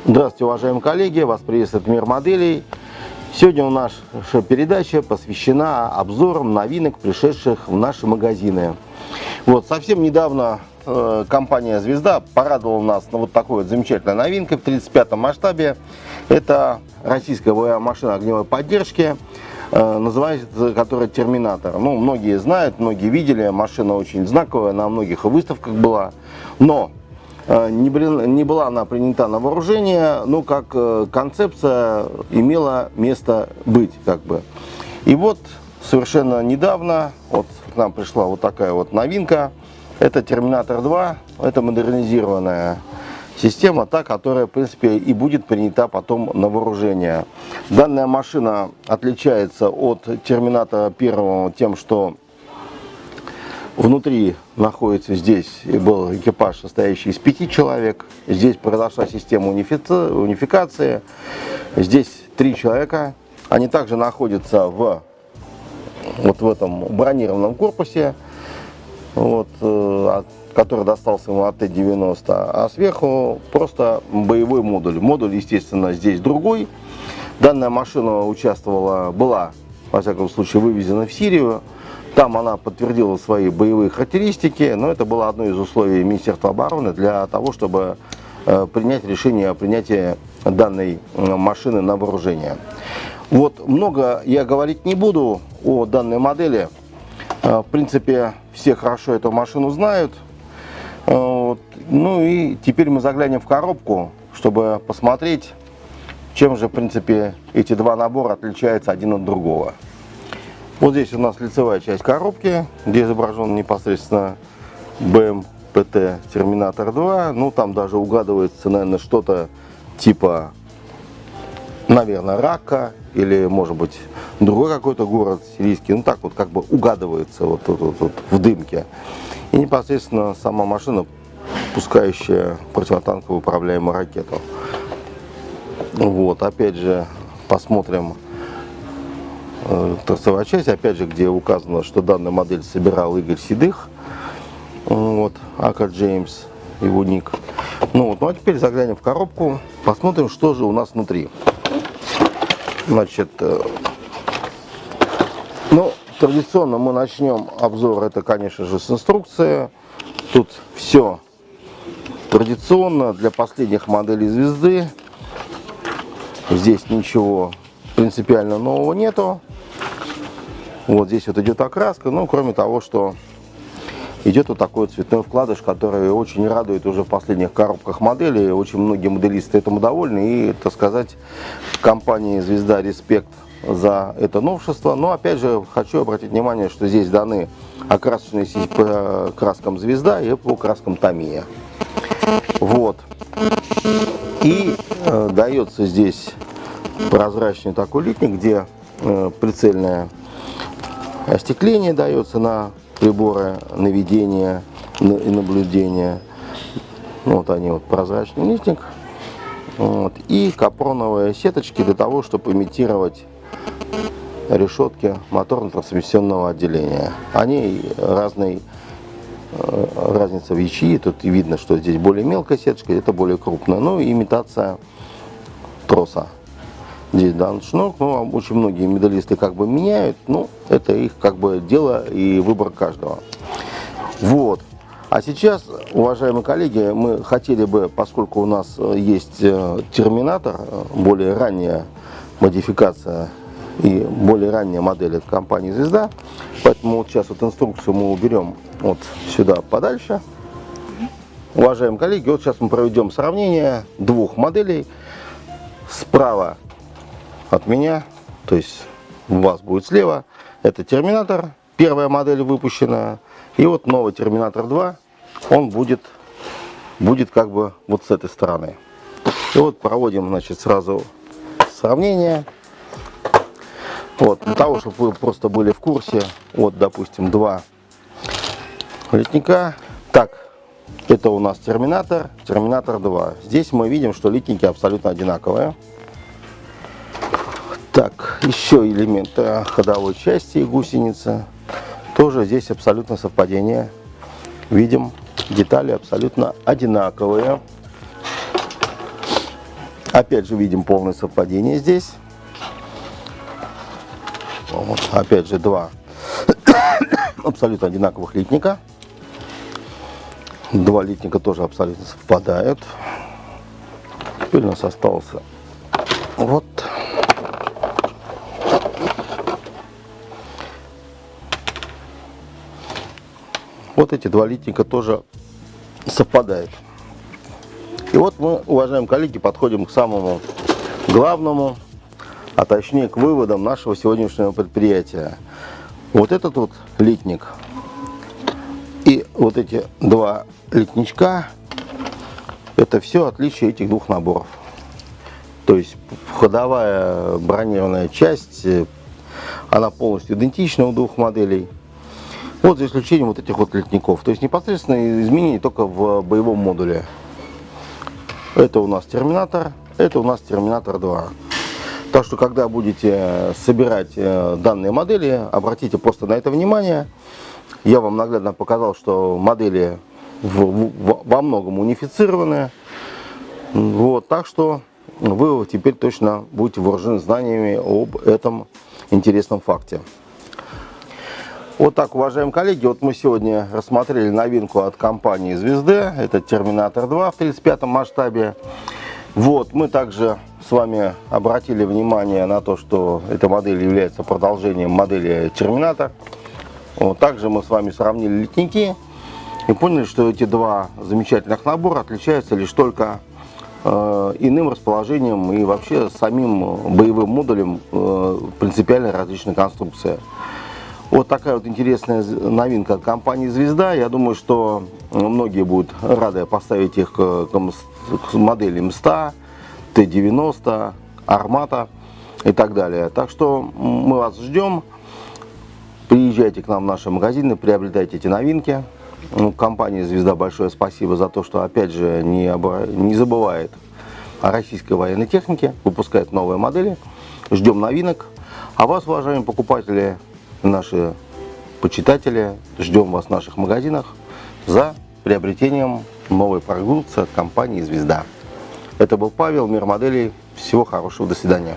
Здравствуйте, уважаемые коллеги! Вас приветствует Мир моделей. Сегодня наша передача посвящена обзорам новинок, пришедших в наши магазины. Совсем недавно компания «Звезда» порадовала нас на вот такой вот замечательной новинкой в 35-м масштабе. Это российская боевая машина огневой поддержки, называется которая «Терминатор». Многие знают, многие видели, машина очень знаковая, на многих выставках была. Но не была она принята на вооружение, но как концепция имела место быть, И совершенно недавно к нам пришла вот такая вот новинка. Это Терминатор 2, это модернизированная система, та, которая, в принципе, и будет принята потом на вооружение. Данная машина отличается от Терминатора 1 тем, что внутри находится здесь был экипаж, состоящий из 5 человек. Здесь произошла система унификации. Здесь 3 человека. Они также находятся в этом бронированном корпусе, который достался ему от Т-90. А сверху просто боевой модуль. Модуль, естественно, здесь другой. Данная машина была, во всяком случае, вывезена в Сирию. Там она подтвердила свои боевые характеристики, но это было одно из условий Министерства обороны для того, чтобы принять решение о принятии данной машины на вооружение. Много я говорить не буду о данной модели. В принципе, все хорошо эту машину знают. И теперь мы заглянем в коробку, чтобы посмотреть, чем же, в принципе, эти два набора отличаются один от другого. Здесь у нас лицевая часть коробки, где изображен непосредственно БМПТ Терминатор 2. Там даже угадывается, наверное, что-то типа, наверное, Рака или, может быть, другой какой-то город сирийский. Так угадывается в дымке. И непосредственно сама машина, пускающая противотанковую управляемую ракету. Опять же, посмотрим торцевая часть, опять же, где указано, что данную модель собирал Игорь Седых, Ака Джеймс, его ник. А теперь заглянем в коробку, посмотрим, что же у нас внутри. Традиционно мы начнем обзор, это, конечно же, с инструкции. Тут все традиционно для последних моделей «Звезды». Здесь ничего принципиально нового нету. Здесь идет окраска, кроме того, что идет такой цветной вкладыш, который очень радует уже в последних коробках моделей. Очень многие моделисты этому довольны. И, так сказать, компании «Звезда» респект за это новшество. Но, опять же, хочу обратить внимание, что здесь даны окрасочные по краскам «Звезда» и по краскам «Тамия». И дается здесь прозрачный такой литник, где прицельное остекление дается на приборы наведения и наблюдения. Они прозрачный литник. И капроновые сеточки для того, чтобы имитировать решетки моторно-трансмиссионного отделения. Они разница в ячеи. Тут видно, что здесь более мелкая сеточка, это более крупная. Имитация троса. Здесь дан шнур, очень многие медалисты меняют, это их дело и выбор каждого. А сейчас, уважаемые коллеги, мы хотели бы, поскольку у нас есть Терминатор, более ранняя модификация и более ранняя модель от компании «Звезда», поэтому сейчас инструкцию мы уберем сюда подальше. Уважаемые коллеги, сейчас мы проведем сравнение двух моделей. Справа от меня, то есть у вас будет слева, это Терминатор, первая модель выпущенная, и новый Терминатор 2, он будет с этой стороны. И проводим, сразу сравнение, для того, чтобы вы просто были в курсе. Допустим, два литника. Это у нас Терминатор 2. Здесь мы видим, что литники абсолютно одинаковые. Еще элементы ходовой части и гусеницы. Тоже здесь абсолютно совпадение. Видим, детали абсолютно одинаковые. Опять же видим полное совпадение здесь. Вот, опять же два абсолютно одинаковых литника. Два литника тоже абсолютно совпадают. Теперь у нас остался вот. Вот эти два литника тоже совпадают. И вот мы, уважаемые коллеги, подходим к самому главному, а точнее к выводам нашего сегодняшнего предприятия. Вот этот вот литник и вот эти два литничка, это все отличие этих двух наборов. То есть входовая бронированная часть, она полностью идентична у двух моделей. Вот за исключением вот этих вот литников. То есть непосредственно изменения только в боевом модуле. Это у нас Терминатор, это у нас Терминатор 2. Так что, когда будете собирать данные модели, обратите просто на это внимание. Я вам наглядно показал, что модели во многом унифицированы. Вот, так что вы теперь точно будете вооружены знаниями об этом интересном факте. Вот так, уважаемые коллеги, вот мы сегодня рассмотрели новинку от компании Звезды. Это Терминатор 2 в 35-м масштабе. Вот, мы также с вами обратили внимание на то, что эта модель является продолжением модели Терминатор. Вот, также мы с вами сравнили литники и поняли, что эти два замечательных набора отличаются лишь только иным расположением и вообще самим боевым модулем принципиально различной конструкции. Вот такая вот интересная новинка от компании Звезда. Я думаю, что многие будут рады поставить их к моделям МСТА, Т-90, Армата и так далее. Так что мы вас ждем. Приезжайте к нам в наши магазины, приобретайте эти новинки. Компании Звезда большое спасибо за то, что опять же не забывает о российской военной технике, выпускает новые модели. Ждем новинок. А вас, уважаемые покупатели, наши почитатели, ждем вас в наших магазинах за приобретением новой продукции от компании Звезда. Это был Павел, Мир моделей. Всего хорошего, до свидания.